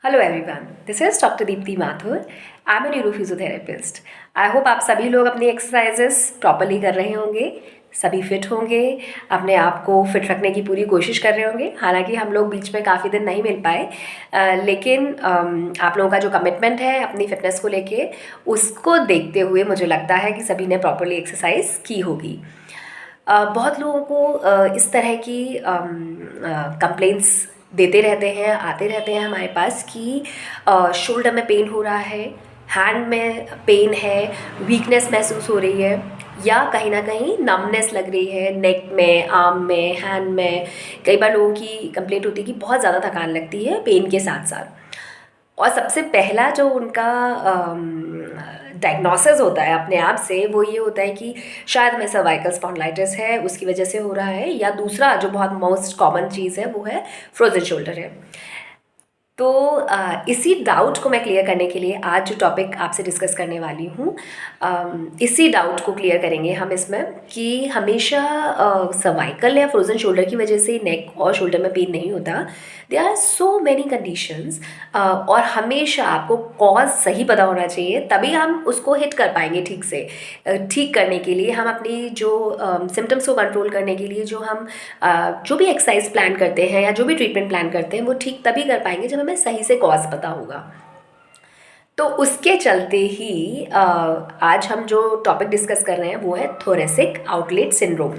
Hello everyone, this is doctor Deepti Mathur. I am a neurophysiotherapist. I hope आप सभी लोग अपनी एक्सरसाइजेस प्रॉपरली कर रहे होंगे, सभी फिट होंगे, अपने आप को फिट रखने की पूरी कोशिश कर रहे होंगे। हालांकि हम लोग बीच में काफ़ी दिन नहीं मिल पाए, लेकिन आप लोगों का जो कमिटमेंट है अपनी फिटनेस को लेके, उसको देखते हुए मुझे लगता है कि सभी ने प्रॉपरली एक्सरसाइज की होगी। बहुत लोगों को इस तरह की कंप्लेंट्स देते रहते हैं, आते रहते हैं हमारे पास कि शोल्डर में पेन हो रहा है, हैंड में पेन है, वीकनेस महसूस हो रही है, या कहीं ना कहीं नमनेस लग रही है नेक में, आर्म में, हैंड में। कई बार लोगों की कंप्लेंट होती है कि बहुत ज़्यादा थकान लगती है पेन के साथ साथ। और सबसे पहला जो उनका डायग्नोसिस होता है अपने आप से, वो ये होता है कि शायद में सर्वाइकल स्पॉन्डिलाइटिस है, उसकी वजह से हो रहा है, या दूसरा जो बहुत मोस्ट कॉमन चीज़ है वो है फ्रोजन शोल्डर है। तो इसी डाउट को मैं क्लियर करने के लिए आज जो टॉपिक आपसे डिस्कस करने वाली हूँ, इसी डाउट को क्लियर करेंगे हम इसमें कि हमेशा सर्वाइकल या फ्रोजन शोल्डर की वजह से नेक और शोल्डर में पेन नहीं होता। There are so many conditions, और हमेशा आपको कॉज सही पता होना चाहिए, तभी हम उसको हिट कर पाएंगे ठीक से। ठीक करने के लिए हम अपनी जो सिम्टम्स को कंट्रोल करने के लिए जो भी एक्सरसाइज प्लान करते हैं या जो भी ट्रीटमेंट प्लान करते हैं, वो ठीक तभी कर पाएंगे जब हमें सही से कॉज पता होगा। तो उसके चलते ही आज हम जो टॉपिक डिस्कस कर रहे हैं वो है थोरेसिक आउटलेट सिंड्रोम,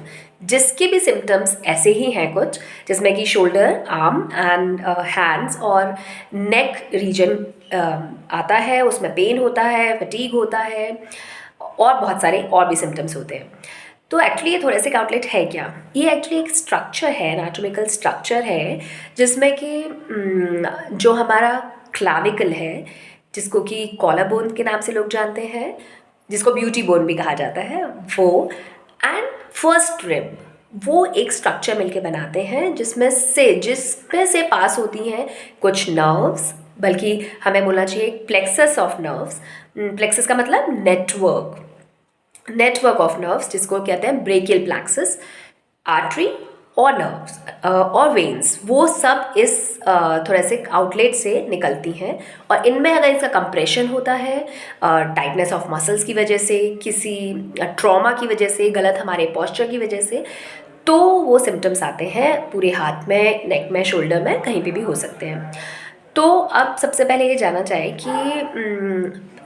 जिसके भी सिम्टम्स ऐसे ही हैं कुछ, जिसमें कि शोल्डर, आर्म एंड हैंड्स और नेक रीजन आता है, उसमें पेन होता है, फटीग होता है, और बहुत सारे और भी सिम्टम्स होते हैं। तो एक्चुअली ये थोरेसिक आउटलेट है क्या? ये एक्चुअली एक स्ट्रक्चर है, एनाटॉमिकल स्ट्रक्चर है, जिसमें कि जो हमारा क्लाविकल है, जिसको कि कॉलर बोन के नाम से लोग जानते हैं, जिसको ब्यूटी बोन भी कहा जाता है, वो एंड फर्स्ट रिब, वो एक स्ट्रक्चर मिलके बनाते हैं, जिसमें से पास होती हैं कुछ नर्व्स, बल्कि हमें बोलना चाहिए एक प्लेक्सस ऑफ नर्व्स। प्लेक्सस का मतलब नेटवर्क ऑफ नर्व्स, जिसको कहते हैं ब्रेकियल प्लेक्सस, आर्टरी और नर्व्स और वेन्स, वो सब इस थोरेसिक आउटलेट से निकलती हैं। और इनमें अगर इसका कंप्रेशन होता है टाइटनेस ऑफ मसल्स की वजह से, किसी ट्रॉमा की वजह से, गलत हमारे पोस्चर की वजह से, तो वो सिम्टम्स आते हैं पूरे हाथ में, नेक में, शोल्डर में, कहीं पे भी हो सकते हैं। तो अब सबसे पहले ये जानना चाहें कि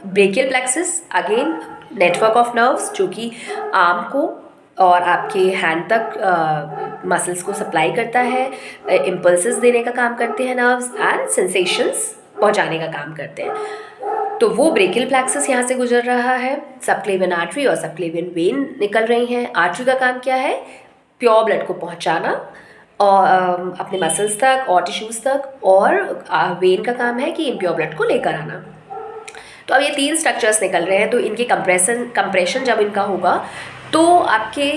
brachial plexus again network of nerves, जो कि आर्म को और आपके हैंड तक मसल्स को सप्लाई करता है, इम्पल्सेस देने का काम करते हैं नर्व्स, एंड सेंसेशंस पहुंचाने का काम करते हैं। तो वो ब्रेकियल प्लेक्सस यहाँ से गुजर रहा है, सबक्लेवियन आर्टरी और सबक्लेवियन वेन निकल रही हैं। आर्टरी का काम क्या है? प्योर ब्लड को पहुँचाना और अपने मसल्स तक और टिश्यूज़ तक, और वेन का काम है कि इम्प्योर ब्लड को लेकर आना। तो अब ये तीन स्ट्रक्चर्स निकल रहे हैं, तो इनके कंप्रेशन जब इनका होगा, तो आपके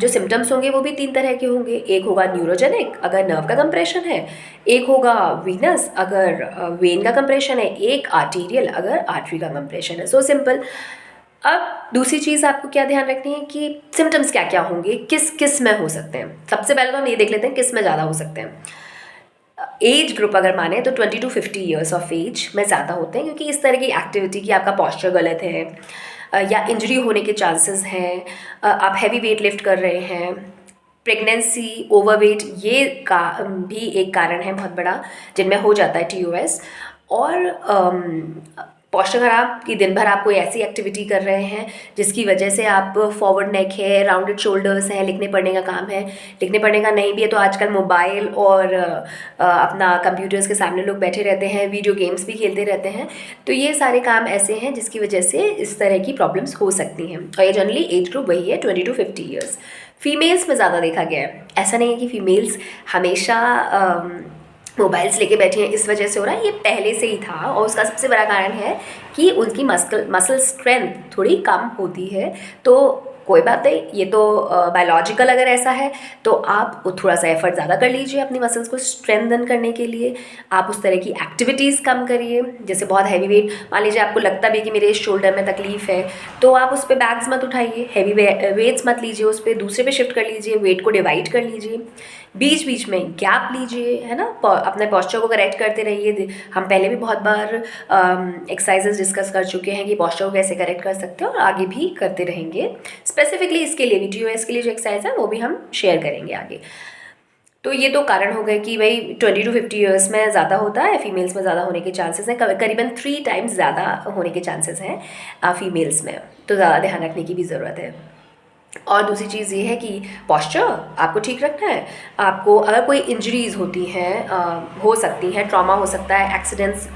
जो सिम्टम्स होंगे वो भी तीन तरह के होंगे। एक होगा न्यूरोजेनिक, अगर नर्व का कंप्रेशन है, एक होगा वीनस, अगर वेन का कंप्रेशन है, एक आर्टीरियल, अगर आर्टरी का कंप्रेशन है। So simple. अब दूसरी चीज़ आपको क्या ध्यान रखनी है कि सिम्टम्स क्या क्या होंगे, किस किस में हो सकते हैं। सबसे पहले तो हम ये देख लेते हैं किस में ज़्यादा हो सकते हैं। एज ग्रुप अगर माने तो 20 to 50 ईयर्स ऑफ एज में ज़्यादा होते हैं, क्योंकि इस तरह की एक्टिविटी की आपका पोस्चर गलत है, या इंजरी होने के चांसेस हैं, आप हैवी वेट लिफ्ट कर रहे हैं, प्रेगनेंसी, ओवरवेट, ये का भी एक कारण है बहुत बड़ा, जिनमें हो जाता है TOS। और पोस्चर खराब कि दिन भर आप कोई ऐसी एक्टिविटी कर रहे हैं जिसकी वजह से आप फॉरवर्ड नेक है, राउंडेड शोल्डर्स हैं, लिखने पढ़ने का काम है, लिखने पढ़ने का नहीं भी है तो आजकल मोबाइल और अपना कंप्यूटर्स के सामने लोग बैठे रहते हैं, वीडियो गेम्स भी खेलते रहते हैं। तो ये सारे काम ऐसे हैं जिसकी वजह से इस तरह की प्रॉब्लम्स हो सकती हैं, और ये जनरली एज ग्रुप वही है 20 to 50 ईयर्स। फीमेल्स में ज़्यादा देखा गया है। ऐसा नहीं है कि फीमेल्स हमेशा मोबाइल्स लेके बैठी हैं इस वजह से हो रहा है, ये पहले से ही था, और उसका सबसे बड़ा कारण है कि उनकी मसल स्ट्रेंथ थोड़ी कम होती है। तो कोई बात नहीं, ये तो बायोलॉजिकल अगर ऐसा है तो आप थोड़ा सा एफर्ट ज़्यादा कर लीजिए अपनी मसल्स को स्ट्रेंथन करने के लिए। आप उस तरह की एक्टिविटीज़ कम करिए, जैसे बहुत हैवी वेट, मान लीजिए आपको लगता भी कि मेरे शोल्डर में तकलीफ़ है, तो आप उस पर बैग्स मत उठाइए, हैवी वेट्स मत लीजिए, उस पर दूसरे पे शिफ्ट कर लीजिए, वेट को डिवाइड कर लीजिए। बीच बीच में गैप लीजिए, है ना, अपने पॉस्चर को करेक्ट करते रहिए। हम पहले भी बहुत बार एक्सरसाइजेस डिस्कस कर चुके हैं कि पॉस्चर को कैसे करेक्ट कर सकते हैं, और आगे भी करते रहेंगे। स्पेसिफिकली इसके लिए भी, TOS के लिए जो एक्सरसाइज है वो भी हम शेयर करेंगे आगे। तो ये तो कारण हो गए कि भाई 20 to 50 ईयर्स में ज़्यादा होता है, फीमेल्स में ज़्यादा होने के चांसेस हैं, करीबन 3 टाइम्स ज़्यादा होने के चांसेस हैं फीमेल्स में, तो ज़्यादा ध्यान रखने की भी ज़रूरत है। और दूसरी चीज़ ये है कि पॉस्चर आपको ठीक रखना है। आपको अगर कोई इंजरीज़ होती हैं, हो सकती हैं, ट्रॉमा हो सकता है, एक्सीडेंट्स,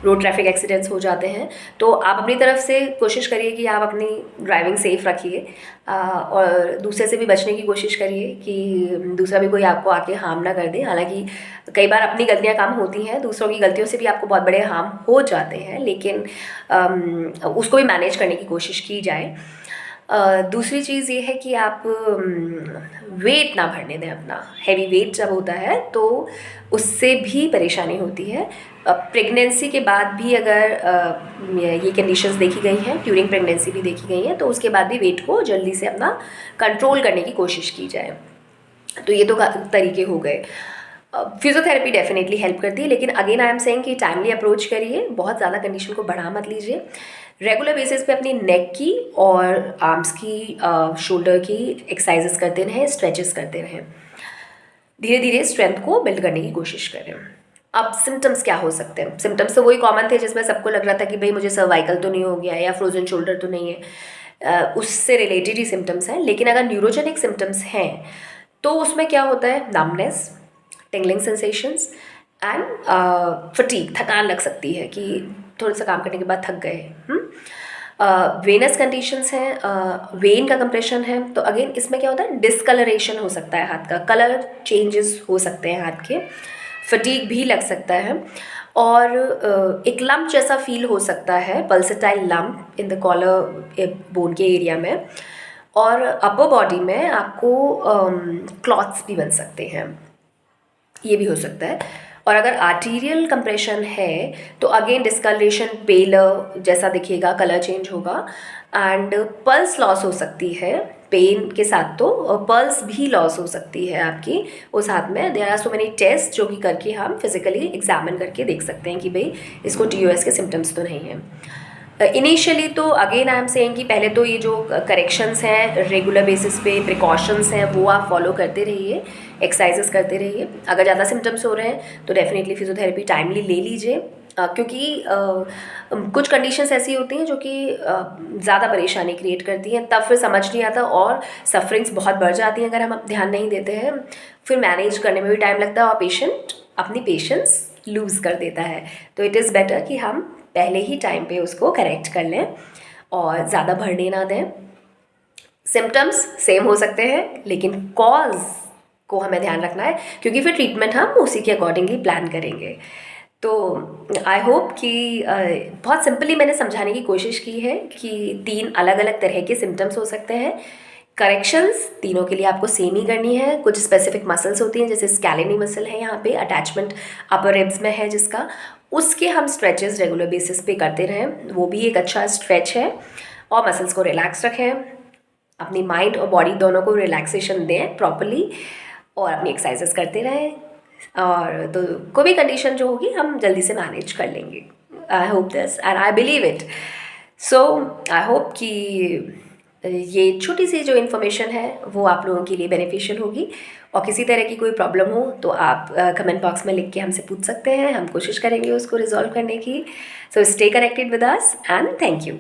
रोड ट्रैफिक एक्सीडेंट्स हो जाते हैं, तो आप अपनी तरफ से कोशिश करिए कि आप अपनी ड्राइविंग सेफ़ रखिए, और दूसरे से भी बचने की कोशिश करिए कि दूसरा भी कोई आपको आके हार्म ना कर दे। हालांकि कई बार अपनी गलतियां कम होती हैं, दूसरों की गलतियों से भी आपको बहुत बड़े हार्म हो जाते हैं, लेकिन उसको भी मैनेज करने की कोशिश की जाए। दूसरी चीज़ ये है कि आप वेट ना बढ़ने दें अपना। हैवी वेट जब होता है तो उससे भी परेशानी होती है। प्रेगनेंसी के बाद भी अगर ये कंडीशंस देखी गई हैं, ड्यूरिंग प्रेगनेंसी भी देखी गई हैं, तो उसके बाद भी वेट को जल्दी से अपना कंट्रोल करने की कोशिश की जाए। तो ये तो तरीके हो गए। फिजियोथेरेपी डेफिनेटली हेल्प करती है, लेकिन अगेन आई एम सेइंग कि टाइमली अप्रोच करिए, बहुत ज़्यादा कंडीशन को बढ़ा मत लीजिए। रेगुलर बेसिस पे अपनी नेक की और आर्म्स की, शोल्डर की एक्सरसाइजेस करते रहें, स्ट्रेचेस करते रहें, धीरे धीरे स्ट्रेंथ को बिल्ड करने की कोशिश करें। अब सिम्टम्स क्या हो सकते हैं? सिम्टम्स तो वही कॉमन थे जिसमें सबको लग रहा था कि भाई मुझे सर्वाइकल तो नहीं हो गया या फ्रोजन शोल्डर तो नहीं है, उससे रिलेटेड ही सिम्टम्स हैं। लेकिन अगर न्यूरोजेनिक सिम्टम्स हैं तो उसमें क्या होता है? Numbness, tingling sensations and fatigue, थकान लग सकती है कि थोड़ा सा काम करने के बाद थक गए। वेनस कंडीशंस हैं, वेन का कंप्रेशन है, तो अगेन इसमें क्या होता है? डिसकलरेशन हो सकता है, हाथ का कलर चेंजेस हो सकते हैं हाथ के, फटीग भी लग सकता है, और एक लंप जैसा फील हो सकता है, pulsatile lump in the collar bone के एरिया में, और अपर बॉडी में आपको क्लॉट्स भी बन सकते हैं, ये भी हो सकता है। और अगर आर्टीरियल कंप्रेशन है तो अगेन डिस्कलरेशन, पेलर जैसा दिखेगा, कलर चेंज होगा, एंड पल्स लॉस हो सकती है पेन के साथ, तो पल्स भी लॉस हो सकती है आपकी उस हाथ में। There are so many test जो कि करके हम फिजिकली एग्जामिन करके देख सकते हैं कि भाई इसको TOS के सिम्टम्स तो नहीं हैं। इनिशियली तो अगेन आई एम सेइंग कि पहले तो ये जो करेक्शंस हैं, रेगुलर बेसिस पे प्रिकॉशंस हैं, वो आप फॉलो करते रहिए, एक्सरसाइजेस करते रहिए। अगर ज़्यादा सिम्टम्स हो रहे हैं तो डेफिनेटली फिजियोथेरेपी टाइमली ले लीजिए, क्योंकि कुछ कंडीशंस ऐसी होती हैं जो कि ज़्यादा परेशानी क्रिएट करती हैं, तब फिर समझ नहीं आता और सफरिंग्स बहुत बढ़ जाती हैं अगर हम ध्यान नहीं देते हैं। फिर मैनेज करने में भी टाइम लगता है और पेशेंट अपनी पेशेंस लूज़ कर देता है। तो इट इज़ बेटर कि हम पहले ही टाइम पे उसको करेक्ट कर लें और ज़्यादा बढ़ने ना दें। सिम्टम्स सेम हो सकते हैं, लेकिन कॉज को हमें ध्यान रखना है, क्योंकि फिर ट्रीटमेंट हम उसी के अकॉर्डिंगली प्लान करेंगे। तो आई होप कि बहुत सिंपली मैंने समझाने की कोशिश की है कि 3 अलग अलग तरह के सिम्टम्स हो सकते हैं। करेक्शंस तीनों के लिए आपको सेम ही करनी है। कुछ स्पेसिफिक मसल्स होती हैं, जैसे स्कैलेनी मसल है, यहाँ पे अटैचमेंट अपर रिब्स में है जिसका, उसके हम स्ट्रेचेस रेगुलर बेसिस पे करते रहें, वो भी एक अच्छा स्ट्रेच है। और मसल्स को रिलैक्स रखें, अपनी माइंड और बॉडी दोनों को रिलैक्सेशन दें प्रॉपरली, और अपनी एक्सरसाइजेस करते रहें, और तो कोई भी कंडीशन जो होगी हम जल्दी से मैनेज कर लेंगे। I hope this and I believe it. So I hope कि ये छोटी सी जो इन्फॉर्मेशन है वो आप लोगों के लिए बेनिफिशियल होगी। और किसी तरह की कोई प्रॉब्लम हो तो आप कमेंट बॉक्स में लिख के हमसे पूछ सकते हैं, हम कोशिश करेंगे उसको रिजॉल्व करने की। So stay connected with us and thank you.